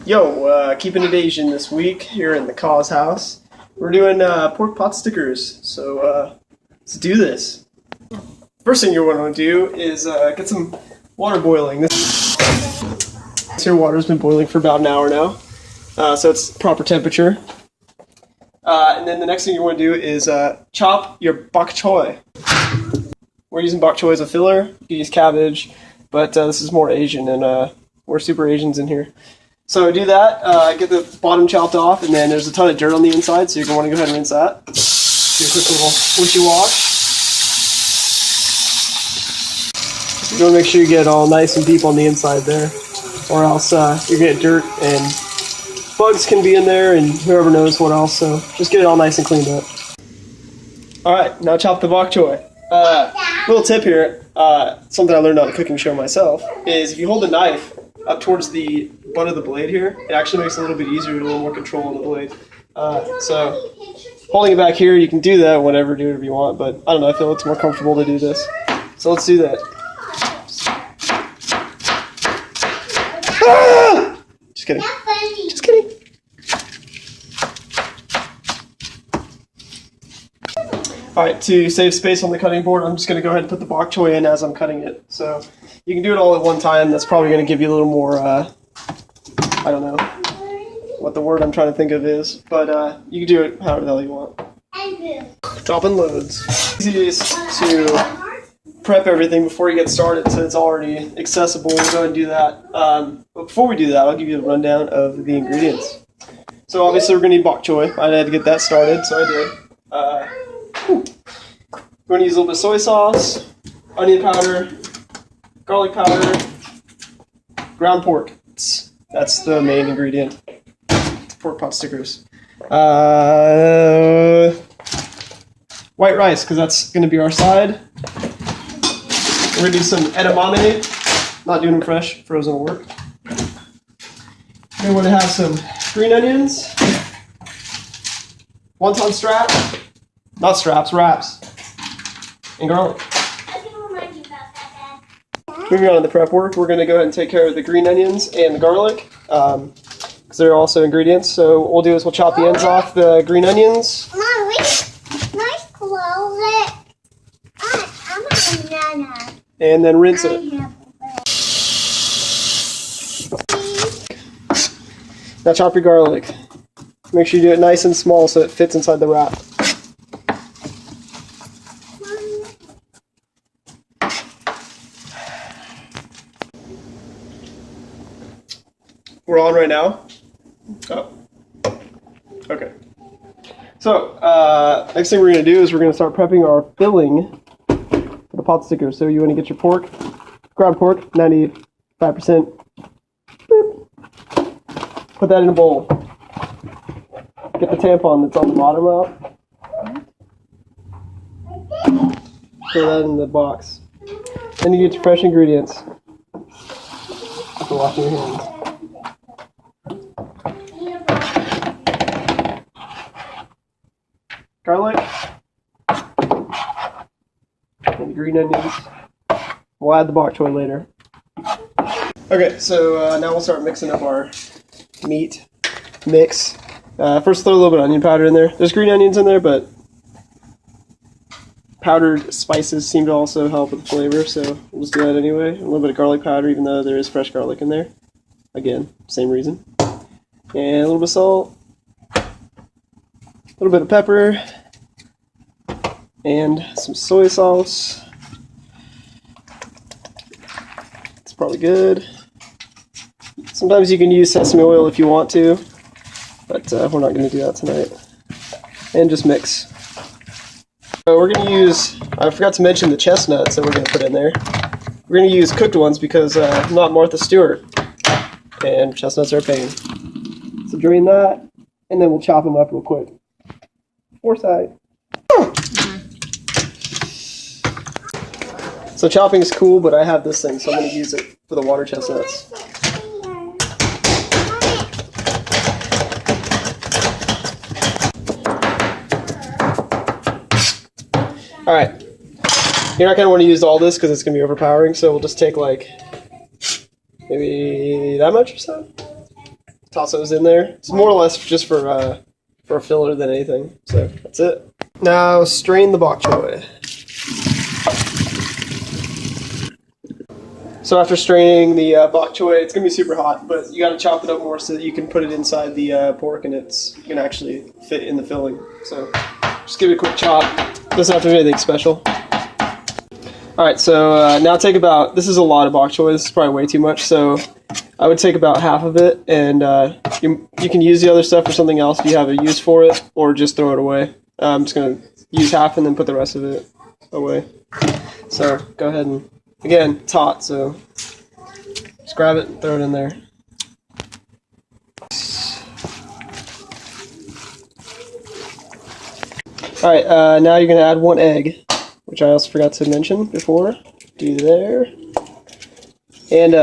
Yo, keeping it Asian this week here in the Cause House. We're doing pork pot stickers, so let's do this. First thing you want to do is get some water boiling. This here water's been boiling for about an hour now, so it's proper temperature. And then the next thing you want to do is chop your bok choy. We're using bok choy as a filler. You can use cabbage, but this is more Asian, and we're super Asians in here. So do that, get the bottom chopped off, and then there's a ton of dirt on the inside, so you're going to want to go ahead and rinse that. Do a quick little wishy wash. You want to make sure you get it all nice and deep on the inside there, or else you're going to get dirt and bugs can be in there and whoever knows what else, so just get it all nice and cleaned up. Alright, now chop the bok choy. Little tip here, something I learned on a cooking show myself, is if you hold the knife up towards the butt of the blade here, it actually makes it a little bit easier, a little more control on the blade. So holding it back here, you can do that whenever, do whatever you want, but I don't know, I feel it's more comfortable to do this. So let's do that. Ah! Just kidding. Just kidding. Alright, to save space on the cutting board, I'm just going to go ahead and put the bok choy in as I'm cutting it. So you can do it all at one time. That's probably going to give you a little more, I don't know what the word I'm trying to think of is, but you can do it however the hell you want. Dropping loads. Easiest to prep everything before you get started so it's already accessible. We'll go ahead and do that. But before we do that, I'll give you a rundown of the ingredients. So obviously we're going to need bok choy. I had to get that started, so I did. We're going to use a little bit of soy sauce, onion powder, garlic powder, ground pork. That's the main ingredient. Pork pot stickers. White rice, because that's going to be our side. We're going to do some edamame. Not doing them fresh, frozen will work. We want to have some green onions, wonton straps, not straps, wraps, and garlic. Moving on to the prep work, we're going to go ahead and take care of the green onions and the garlic, because they're also ingredients. So what we'll do is we'll chop the ends off the green onions. Mom, nice close it. I'm a banana. And then rinse it. Now chop your garlic. Make sure you do it nice and small so it fits inside the wrap. We're on right now? Oh. Okay. So, next thing we're going to do is we're going to start prepping our filling for the pot sticker. So you want to get your pork, ground pork, 95%. Boop. Put that in a bowl. Get the tampon that's on the bottom out. Throw that in the box. Then you get your fresh ingredients. After washing your hands. Garlic and green onions. We'll add the bok choy later. Okay, so now we'll start mixing up our meat mix. First, throw a little bit of onion powder in there. There's green onions in there, but powdered spices seem to also help with the flavor, so we'll just do that anyway. A little bit of garlic powder, even though there is fresh garlic in there. Again, same reason. And a little bit of salt. A little bit of pepper, and some soy sauce. It's probably good. Sometimes you can use sesame oil if you want to, but we're not going to do that tonight. And just mix. So we're going to use, I forgot to mention the chestnuts that we're going to put in there. We're going to use cooked ones because I'm not Martha Stewart, and chestnuts are a pain. So drain that, and then we'll chop them up real quick. Foresight. So chopping is cool, but I have this thing, so I'm going to use it for the water chestnuts. Alright. You're not going to want to use all this because it's going to be overpowering, so we'll just take like maybe that much or so. toss those in there. It's more or less just for a filler than anything. So that's it. Now strain the bok choy. So after straining the bok choy, it's gonna be super hot, but you gotta chop it up more so that you can put it inside the pork and it's gonna actually fit in the filling. So just give it a quick chop. Doesn't have to be anything special. All right, so now take about, this is a lot of bok choy. This is probably way too much. So I would take about half of it, and you can use the other stuff for something else if you have a use for it, or just throw it away. I'm just gonna use half and then put the rest of it away. So go ahead and, again, it's hot, so just grab it and throw it in there. All right, now you're gonna add 1 egg, which I also forgot to mention before. Do there. And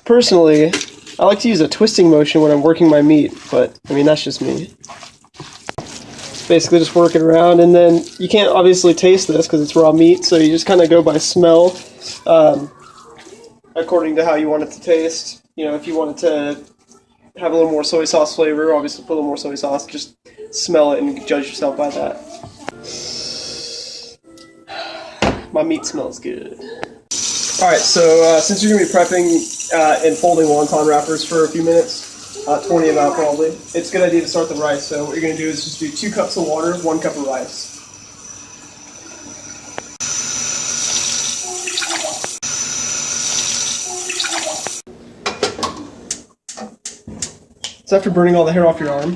personally, I like to use a twisting motion when I'm working my meat, but I mean, that's just me. Basically just work it around, and then you can't obviously taste this because it's raw meat, so you just kind of go by smell according to how you want it to taste. You know, if you want it to have a little more soy sauce flavor, obviously put a little more soy sauce, just smell it and judge yourself by that. My meat smells good. Alright, so since you're going to be prepping and folding wonton wrappers for a few minutes, 20 about probably, it's a good idea to start the rice. So what you're going to do is just do 2 cups of water, 1 cup of rice. So after burning all the hair off your arm,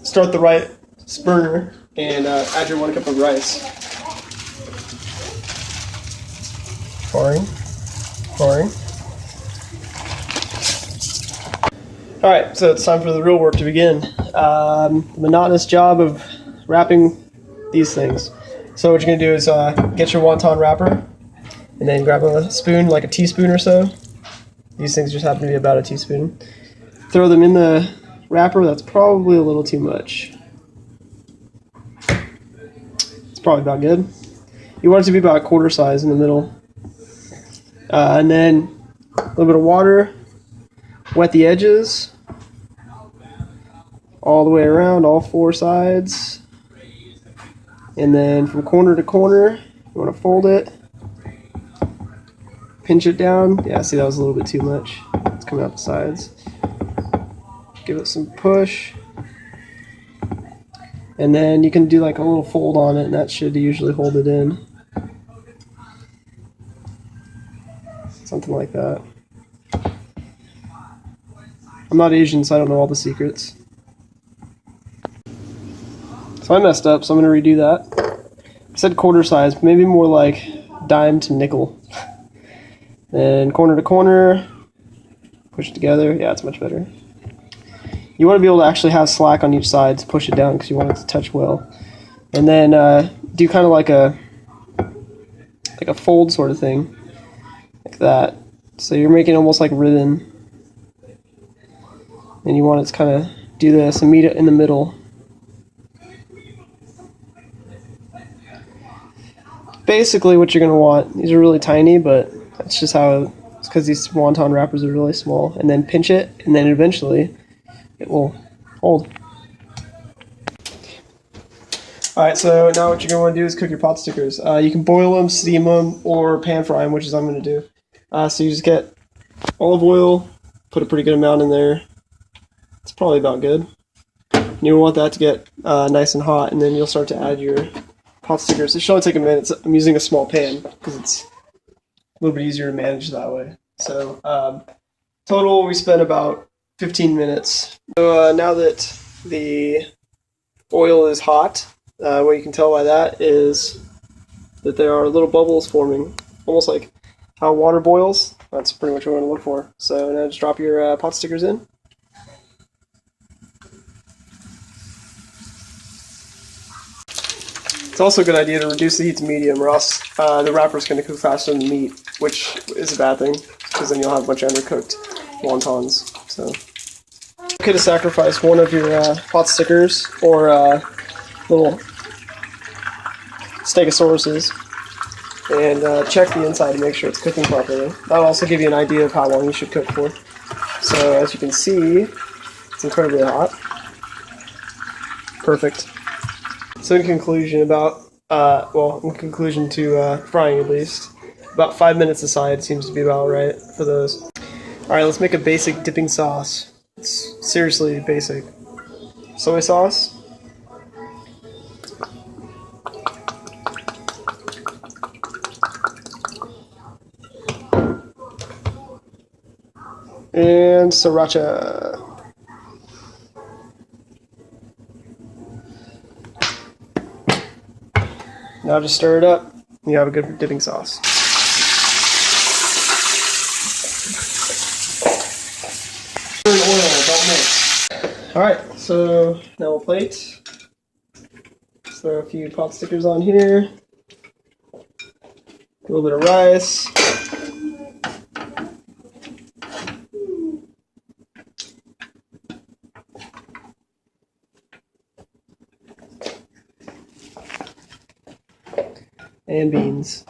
start the rice burner and add your 1 cup of rice. Pouring. Alright, so it's time for the real work to begin. The monotonous job of wrapping these things. So what you're going to do is get your wonton wrapper, and then grab a spoon, like a teaspoon or so. These things just happen to be about a teaspoon. Throw them in the wrapper. That's probably a little too much. It's probably about good. You want it to be about a quarter size in the middle. And then a little bit of water, wet the edges, all the way around, all 4 sides. And then from corner to corner, you want to fold it, pinch it down. Yeah, see, that was a little bit too much. It's coming out the sides. Give it some push. And then you can do like a little fold on it, and that should usually hold it in. Something like that. I'm not Asian, so I don't know all the secrets. So I messed up, so I'm going to redo that. I said quarter size, but maybe more like dime to nickel. Then corner to corner, push it together. Yeah, it's much better. You want to be able to actually have slack on each side to push it down because you want it to touch well. And then do kind of like a fold sort of thing. Like that. So you're making almost like ribbon. And you want it to kind of do this and meet it in the middle. Basically what you're going to want, these are really tiny, but that's just how, it's because these wonton wrappers are really small. And then pinch it, and then eventually it will hold. Alright, so now what you're going to want to do is cook your pot stickers. You can boil them, steam them, or pan fry them, which is what I'm going to do. So you just get olive oil, put a pretty good amount in there. It's probably about good. And you want that to get nice and hot, and then you'll start to add your pot stickers. It should only take a minute. I'm using a small pan because it's a little bit easier to manage that way. So total, we spent about 15 minutes. So now that the oil is hot, what you can tell by that is that there are little bubbles forming, almost like how water boils. That's pretty much what we're going to look for. So now just drop your pot stickers in. It's also a good idea to reduce the heat to medium, or else the wrapper's going to cook faster than the meat, which is a bad thing, because then you'll have a bunch of undercooked wontons. So, it's okay to sacrifice one of your pot stickers or little stegosauruses, and check the inside to make sure it's cooking properly. That'll also give you an idea of how long you should cook for. So, as you can see, it's It's incredibly hot. Perfect. So in conclusion to frying at least, about 5 minutes aside seems to be about right for those. Alright, let's make a basic dipping sauce. It's seriously basic. Soy sauce. And sriracha. Now just stir it up, and you have a good dipping sauce. Stir in oil, don't mix. Alright, so now we'll plate. Let's throw a few pot stickers on here. A little bit of rice. And beans.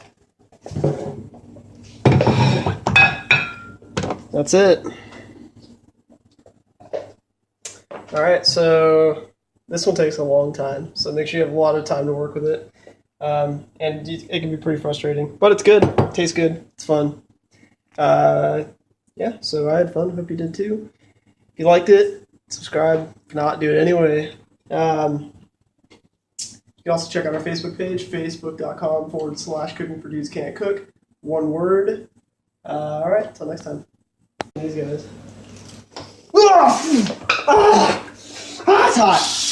That's it. Alright, so this one takes a long time, so make sure you have a lot of time to work with it. And it can be pretty frustrating, but it's good. It tastes good. It's fun. Yeah, so I had fun. Hope you did too. If you liked it, subscribe. If not, do it anyway. You can also check out our Facebook page, facebook.com/cooking for dudes can't cook. One word. Alright, until next time. These guys. It's hot!